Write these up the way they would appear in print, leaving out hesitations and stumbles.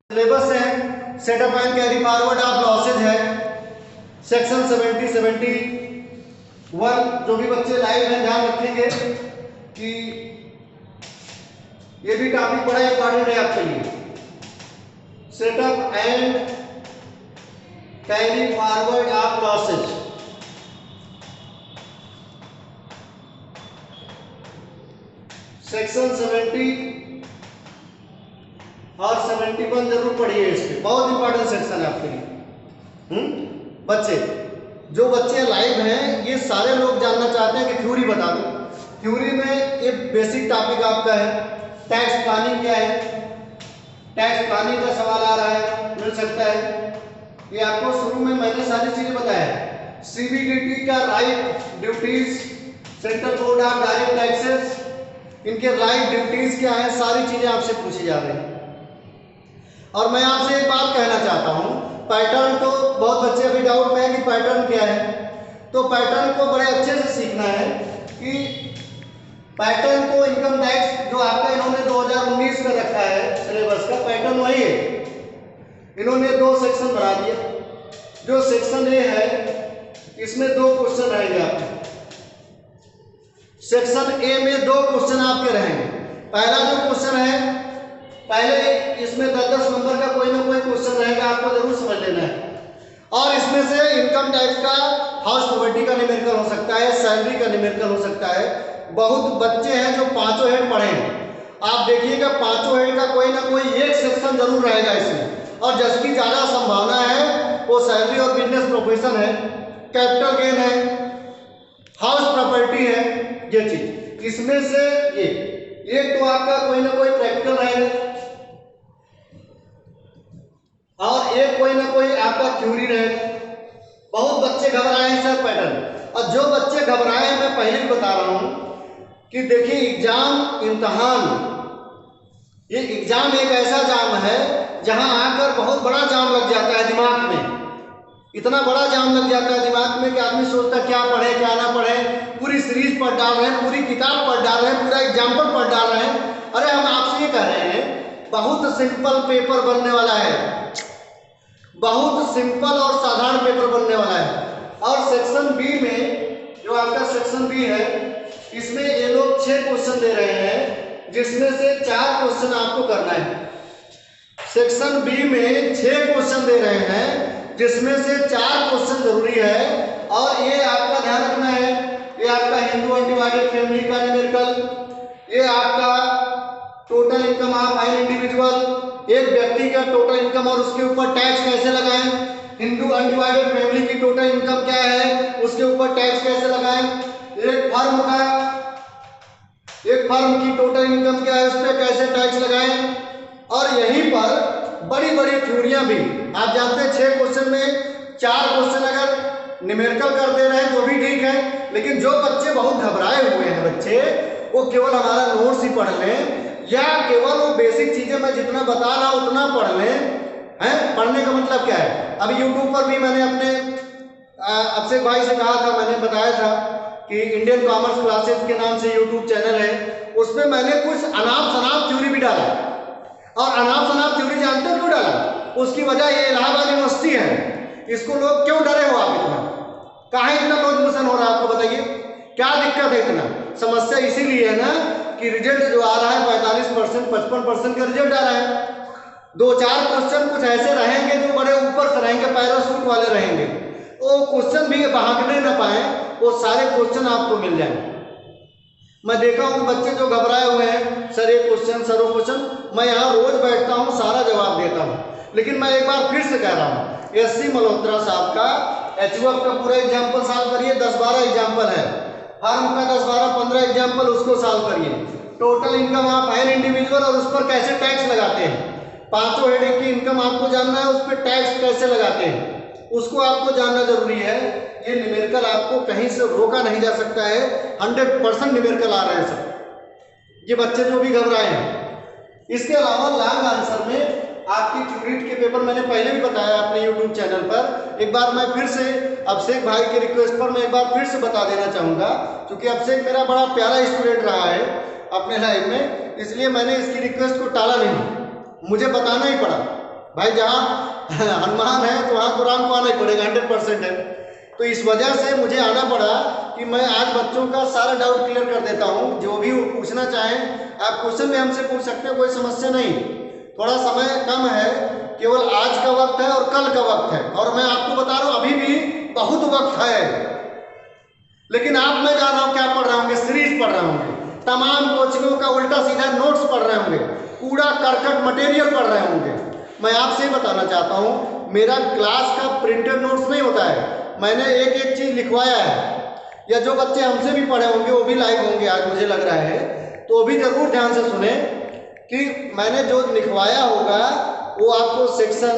Syllabus है, setup and carry forward of losses है, section 70 71। जो भी बच्चे लाइव हैं ध्यान रखेंगे कि ये भी टॉपिक बड़ा इंपॉर्टेंट है आपके लिए। Setup and carry forward of losses, section 70 और 71 जरूर पढ़िए, इसके बहुत इंपॉर्टेंट सेक्शन है आपके लिए। बच्चे जो बच्चे लाइव हैं ये सारे लोग जानना चाहते हैं कि थ्योरी बता दो। थ्योरी में एक बेसिक टॉपिक आपका है टैक्स प्लानिंग क्या है। टैक्स प्लानिंग का सवाल आ रहा है, मिल सकता है। ये आपको शुरू में मैंने सारी चीजें बताया है। सीबीडीटी का right duties, central board of direct taxes, इनके राइट ड्यूटीज क्या है, सारी चीजें आपसे पूछी जा रही हैं। और मैं आपसे एक बात कहना चाहता हूं, पैटर्न तो बहुत बच्चे अभी डाउट में है कि पैटर्न क्या है। तो पैटर्न को बड़े अच्छे से सीखना है कि पैटर्न को इनकम टैक्स जो आपका इन्होंने 2019 में रखा है सिलेबस का पैटर्न वही है। इन्होंने 2 सेक्शन बना दिए। जो सेक्शन ए है इसमें 2 क्वेश्चन रहेंगे आपके। सेक्शन ए में 2 क्वेश्चन आपके रहेंगे। पहला जो क्वेश्चन है, पहले इसमें 10-10 नंबर का कोई ना कोई क्वेश्चन रहेगा, आपको जरूर समझ लेना है। और इसमें से इनकम टैक्स का हाउस प्रॉपर्टी का न्यूमेरिकल हो सकता है, सैलरी का न्यूमेरिकल हो सकता है। बहुत बच्चे हैं जो पांचों हेड पढ़े हैं। आप देखिएगा पांचों हेड का कोई ना कोई एक सेक्शन जरूर रहेगा इसमें। और जिसकी ज्यादा संभावना है वो सैलरी और बिजनेस प्रोफेशन है, कैपिटल गेन है, हाउस प्रॉपर्टी है, ये चीज। इसमें से एक तो आपका कोई ना कोई प्रैक्टिकल रहेगा और एक कोई ना कोई आपका थ्योरी रहेगा। बहुत बच्चे घबराए हैं सर पैटर्न। और जो बच्चे घबराए हैं मैं पहले भी बता रहा हूं कि देखिए एग्जाम इम्तहान, ये एग्जाम एक ऐसा जाम है जहां आकर बहुत बड़ा जाम लग जाता है दिमाग में। इतना बड़ा जाम लग जाता है दिमाग में कि आदमी सोचता क्या पढ़े क्या ना पढ़े। पूरी सीरीज पढ़ डाल रहे हैं, पूरी किताब पढ़ डाल रहे हैं, पूरा एग्जाम्पल पढ़ डाल रहे हैं। अरे हम आपसे ये कह रहे हैं बहुत सिंपल पेपर बनने वाला है, बहुत सिंपल और साधारण पेपर बनने वाला है। और सेक्शन बी में जो आपका सेक्शन बी है इसमें ये लोग 6 क्वेश्चन दे रहे हैं जिसमें से 4 क्वेश्चन आपको करना है। सेक्शन बी में 6 क्वेश्चन दे रहे हैं जिसमें से 4 क्वेश्चन जरूरी है। और ये आपका ध्यान रखना है, ये आपका हिंदू अनडिवाइडेड फैमिली का न्यूमेरिकल, ये आपका total income of an individual, एक व्यक्ति का टोटल इनकम और उसके ऊपर टैक्स कैसे लगाएं, हिंदू अनडिवाइडेड फैमिली की टोटल इनकम क्या है उसके ऊपर टैक्स कैसे लगाएं, एक फर्म की टोटल इनकम क्या है उस पर कैसे टैक्स लगाएं। और यहीं पर बड़ी बड़ी थ्योरियां भी आप जानते हैं। 6 क्वेश्चन में 4 क्वेश्चन अगर न्यूमेरिकल कर दे रहे हैं तो भी ठीक है, लेकिन जो बच्चे बहुत घबराए हुए हैं बच्चे वो केवल हमारा नोट्स ही पढ़ लें या केवल वो बेसिक चीजें मैं जितना बता रहा हूं उतना पढ़ लें। हैं पढ़ने का मतलब क्या है? अभी यूट्यूब पर भी मैंने अपने अभिषेक भाई से कहा था, मैंने बताया था कि इंडियन कॉमर्स क्लासेस के नाम से यूट्यूब चैनल है, उसमें मैंने कुछ अनाप शनाप थ्योरी भी डाला। और अनाप शनाप थ्योरी जानते हो क्यों डाला? उसकी वजह ये इलाहाबाद यूनिवर्सिटी है, इसको लोग क्यों डरे हो आप इतना? काहे इतना लूज मोशन हो रहा है आपको बताइए, क्या दिक्कत है इतना? समस्या इसीलिए है ना कि रिजल्ट जो आ रहा है 45% 55% का रिजल्ट आ रहा है। 2-4 क्वेश्चन कुछ ऐसे रहेंगे जो बड़े ऊपर से रहेंगे, पैराशूट वाले रहेंगे, वो क्वेश्चन भी भागने ना पाए, वो सारे क्वेश्चन आपको मिल जाएंगे। मैं देखा हूं बच्चे जो घबराए हुए हैं, सर ये क्वेश्चन सर वो क्वेश्चन। मैं यहाँ रोज बैठता हूँ, सारा जवाब देता हूँ, लेकिन मैं एक बार फिर से कह रहा हूँ SC मल्होत्रा साहब का HUF का पूरा एग्जाम्पल सॉल्व करिए। 10-12 एग्जाम्पल है, फर्म का 10-12-15 एग्जाम्पल उसको सॉल्व करिए। Total income of an individual और उस पर कैसे टैक्स लगाते हैं, पांचों हेड की इनकम आपको जानना है, उस पर टैक्स कैसे लगाते हैं उसको आपको जानना जरूरी है। ये न्यूमेरिकल आपको कहीं से रोका नहीं जा सकता है, 100% न्यूमेरिकल आ रहे हैं सब, ये बच्चे जो भी घबराए हैं। इसके अलावा लॉन्ग आंसर में आपकी ट्यूरिट के पेपर मैंने पहले भी बताया अपने यूट्यूब चैनल पर, एक बार मैं फिर से अभिषेक भाई के रिक्वेस्ट पर मैं एक बार फिर से बता देना चाहूंगा, क्योंकि अभिषेक मेरा बड़ा प्यारा स्टूडेंट रहा है अपने लाइफ में, इसलिए मैंने इसकी रिक्वेस्ट को टाला नहीं, मुझे बताना ही पड़ा। भाई जहाँ हनुमान है तो वहाँ तो राम को आना ही पड़ेगा, 100% है। तो इस वजह से मुझे आना पड़ा कि मैं आज बच्चों का सारा डाउट क्लियर कर देता हूँ। जो भी पूछना चाहें आप क्वेश्चन भी हमसे पूछ सकते हैं, कोई समस्या नहीं। थोड़ा समय कम है, केवल आज का वक्त है और कल का वक्त है, और मैं आपको बता रहा हूँ अभी भी बहुत वक्त है। लेकिन आप, मैं जान रहा हूँ क्या पढ़ रहे होंगे, सीरीज पढ़ रहे होंगे, तमाम कोचिंगों का उल्टा सीधा नोट्स पढ़ रहे होंगे, कूड़ा करकट मटेरियल पढ़ रहे होंगे। मैं आपसे ही बताना चाहता हूँ, मेरा क्लास का प्रिंटेड नोट्स नहीं होता है, मैंने एक एक चीज़ लिखवाया है। या जो बच्चे हमसे भी पढ़े होंगे वो भी लाइव होंगे आज, मुझे लग रहा है, तो वो भी जरूर ध्यान से सुने कि मैंने जो लिखवाया होगा वो आपको सेक्शन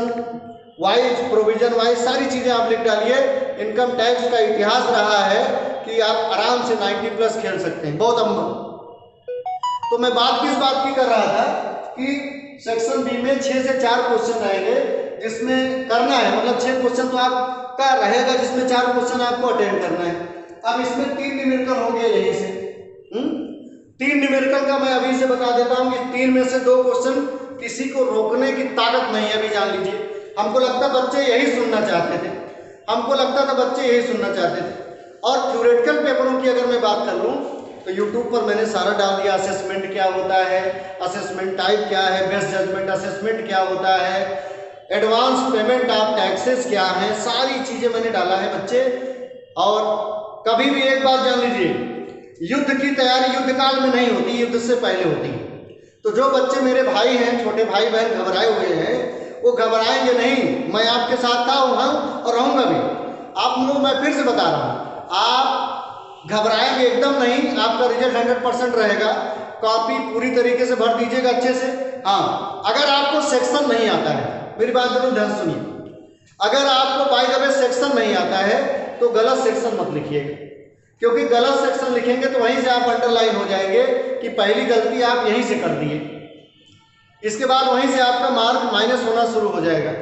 वाइज, प्रोविजन वाइज सारी चीज़ें आप लिख डालिए। इनकम टैक्स का इतिहास रहा है कि आप आराम से 90+ खेल सकते हैं, बहुत अम्बा। तो मैं बात किस बात की कर रहा था कि सेक्शन बी में 6 से 4 क्वेश्चन रहेंगे जिसमें करना है, मतलब 6 क्वेश्चन तो आपका रहेगा जिसमें 4 क्वेश्चन आपको अटेंड करना है। अब इसमें 3 न्यूमेरिकल हो गया यहीं से। 3 न्यूमेरिकल का मैं अभी से बता देता हूँ कि 3 में से 2 क्वेश्चन किसी को रोकने की ताकत नहीं है, अभी जान लीजिए। हमको लगता बच्चे यही सुनना चाहते थे, हमको लगता था बच्चे यही सुनना चाहते थे। और थ्योरेटिकल पेपरों की अगर मैं बात कर लूँ तो यूट्यूब पर मैंने सारा डाल दिया, असेसमेंट क्या होता है, असेसमेंट टाइप क्या है, बेस्ट जजमेंट असेसमेंट क्या होता है, एडवांस पेमेंट ऑफ टैक्सेस क्या है, सारी चीज़ें मैंने डाला है बच्चे। और कभी भी एक बात जान लीजिए, युद्ध की तैयारी युद्ध काल में नहीं होती, युद्ध से पहले होती है। तो जो बच्चे मेरे भाई हैं, छोटे भाई बहन घबराए हुए हैं, वो घबराएंगे नहीं, मैं आपके साथ था, हूँ और रहूँगा भी। आप मैं फिर से बता रहा हूँ, आप घबराएंगे एकदम नहीं, आपका रिजल्ट 100% रहेगा। कॉपी पूरी तरीके से भर दीजिएगा अच्छे से। हाँ, अगर आपको सेक्शन नहीं आता है, मेरी बात जरूर ध्यान सुनिए, अगर आपको बाय द वे सेक्शन नहीं आता है तो गलत सेक्शन मत लिखिएगा, क्योंकि गलत सेक्शन लिखेंगे तो वहीं से आप अंडरलाइन हो जाएंगे कि पहली गलती आप यहीं से कर दिए, इसके बाद वहीं से आपका मार्क माइनस होना शुरू हो जाएगा।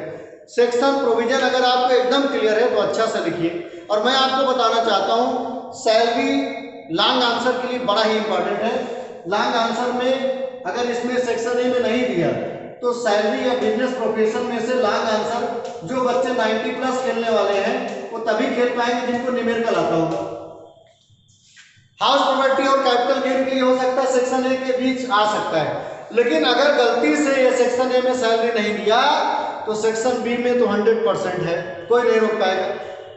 सेक्शन प्रोविजन अगर आपको एकदम क्लियर है तो अच्छा से लिखिए। और मैं आपको बताना चाहता हूँ, सैलरी लॉन्ग आंसर के लिए बड़ा ही इंपॉर्टेंट है। लॉन्ग आंसर में अगर इसमें सेक्शन ए में नहीं दिया तो सैलरी या बिजनेस प्रोफेशन में से लॉन्ग आंसर जो बच्चे 90+ खेलने वाले हैं वो तभी खेल पाएंगे जिनको न्यूमेरिकल आता होगा। हाउस प्रॉपर्टी और कैपिटल गेन के लिए हो सकता है सेक्शन ए के बीच आ सकता है, लेकिन अगर गलती से ये सेक्शन ए में सैलरी नहीं दिया तो सेक्शन बी में तो 100% है, कोई नहीं रोक पाएगा।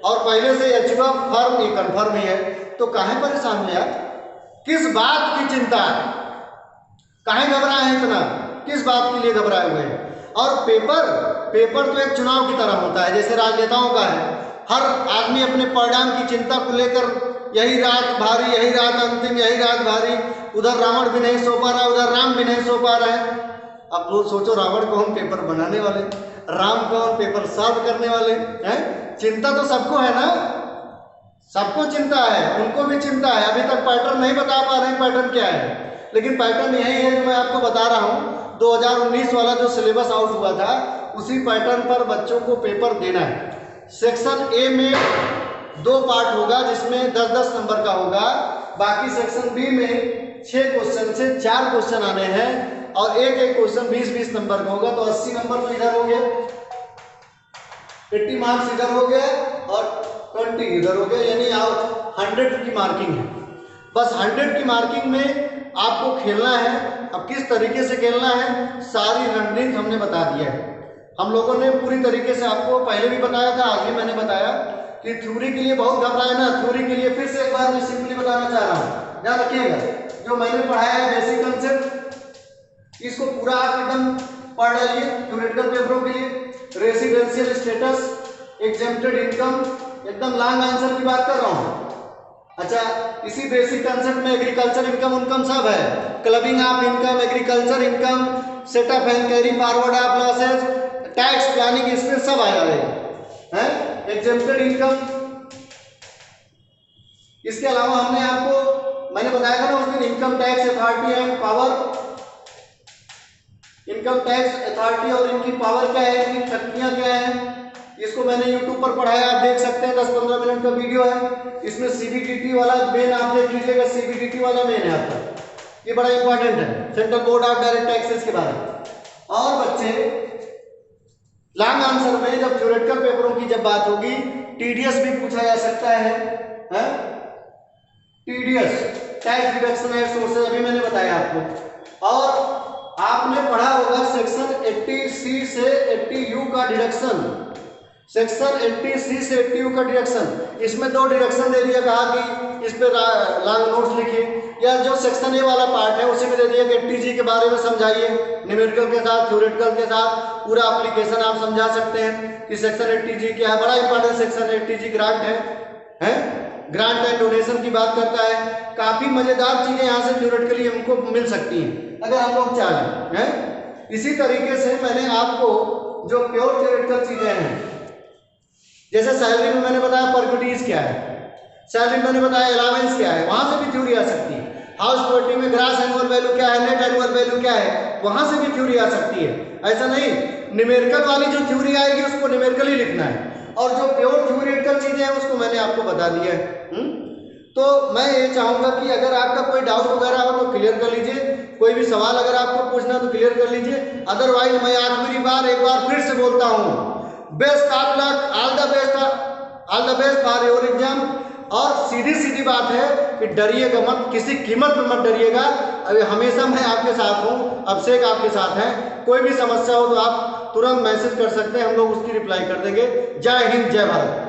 और पहले से अचीव फर्म ये कन्फर्म ही है, तो काहे परेशान हो यार, किस बात की चिंता है, काहे घबराए हैं इतना, किस बात के लिए घबराए हुए हैं। और पेपर तो एक चुनाव की तरह होता है, जैसे राजनेताओं का है। हर आदमी अपने परिणाम की चिंता को लेकर यही रात भारी, यही रात अंतिम, यही रात भारी, उधर रावण भी नहीं सो पा रहा, उधर राम भी नहीं सो पा रहा है। अब लोग सोचो, रावण को हम पेपर बनाने वाले, राम को हम पेपर सॉल्व करने वाले हैं। चिंता तो सबको है ना, सबको चिंता है, उनको भी चिंता है। अभी तक पैटर्न नहीं बता पा रहे हैं पैटर्न क्या है, लेकिन पैटर्न यही है जो मैं आपको बता रहा हूँ। 2019 वाला जो सिलेबस आउट हुआ था उसी पैटर्न पर बच्चों को पेपर देना है। सेक्शन ए में 2 पार्ट होगा जिसमें 10-10 नंबर का होगा, बाकी सेक्शन बी में 6 क्वेश्चन से 4 क्वेश्चन आने हैं और एक क्वेश्चन 20-20 नंबर का होगा। तो 80 नंबर तो इधर हो गया, 80 मार्क्स इधर हो गया और 20 इधर हो गया, यानी 100 की मार्किंग है। बस 100 की मार्किंग में आपको खेलना है। अब किस तरीके से खेलना है सारी रणनीति हमने बता दिया है। हम लोगों ने पूरी तरीके से आपको पहले भी बताया था, आज भी मैंने बताया कि थ्योरी के लिए बहुत घबराए ना। थ्योरी के लिए फिर से एक बार मैं सिंपली बताना चाह रहा हूँ, ध्यान रखिएगा। जो मैंने पढ़ाया है बेसिक कंसेप्ट, इसको पूरा आप एकदम पढ़ डालिए। थ्योरेटिकल पेपरों के लिए रेसिडेंशियल स्टेटस, एग्जेम्प्टेड इनकम, एकदम लॉन्ग आंसर की बात कर रहा हूँ। अच्छा, इसी बेसिक कंसेप्ट में एग्रीकल्चर इनकम सब है, clubbing of income, agriculture income, setup and carry forward of losses, tax planning, इसमें सब आ जाएगा हैं। एग्जेम्प्टेड इनकम, इसके अलावा हमने आपको मैंने बताया था ना उस दिन income tax authority and power, income tax authority और इनकी पावर क्या है, इनकी शक्तियां क्या है, इसको मैंने YouTube पर पढ़ाया, आप देख सकते हैं। 10-15 मिनट का वीडियो है। इसमें CBDT वाला मेन आप देख लीजिएगा, CBDT वाला मेन है आपका, ये बड़ा इंपॉर्टेंट है, central board of direct taxes के बारे में। और बच्चे लॉन्ग आंसर में जब थ्योरेटिकल पेपरों की जब बात होगी टीडीएस भी पूछा जा सकता है, TDS tax deduction at sources, अभी मैंने बताया आपको। और आपने पढ़ा होगा सेक्शन 80C से 80U का डिडक्शन, सेक्शन 80C से 80U का डिडक्शन। इसमें 2 डिडक्शन दे दिया, कहा कि इस पे लॉन्ग नोट्स लिखिए, या जो सेक्शन ए वाला पार्ट है उसी में दे दिया कि 80G के बारे में समझाइए, न्यूमेरिकल के साथ थ्योरेटिकल के साथ पूरा एप्लीकेशन आप समझा सकते हैं कि सेक्शन 80G क्या है। बड़ा इंपॉर्टेंट सेक्शन 80G ग्रांट है, ग्रांट एंड डोनेशन की बात करता है। काफी मजेदार चीजें यहाँ से थ्योरेटिकली हमको मिल सकती हैं अगर हम लोग चाहें, हैं। इसी तरीके से मैंने आपको जो प्योर थ्योरेटिकल चीजें हैं, जैसे सैलरी में मैंने बताया परक्यूटीज क्या है, सैलरी मैंने बताया अलावेंस क्या है, वहां से भी थ्योरी आ सकती है। हाउस प्रॉपर्टी में ग्रास एनुअल वैल्यू क्या है, नेट एनुअल वैल्यू क्या है, वहां से भी थ्योरी आ सकती है। ऐसा नहीं, न्यूमेरिकल वाली जो थ्योरी आएगी उसको न्यूमेरिकली लिखना है, और जो प्योर थ्योरेटिकल चीजें हैं उसको मैंने आपको बता दिया है। तो मैं ये चाहूंगा कि अगर आपका कोई डाउट वगैरह हो तो क्लियर कर लीजिए, कोई भी सवाल अगर आपको पूछना तो क्लियर कर लीजिए। अदरवाइज मैं आखिरी बार एक बार फिर से बोलता हूँ, best of luck, all the best for your exam. और सीधी सीधी बात है कि डरिएगा मत, किसी कीमत पर मत डरिएगा। अभी हमेशा मैं आपके साथ हूँ, अभिषेक आपके साथ हैं। कोई भी समस्या हो तो आप तुरंत मैसेज कर सकते हैं, हम लोग उसकी रिप्लाई कर देंगे। जय हिंद, जय भारत।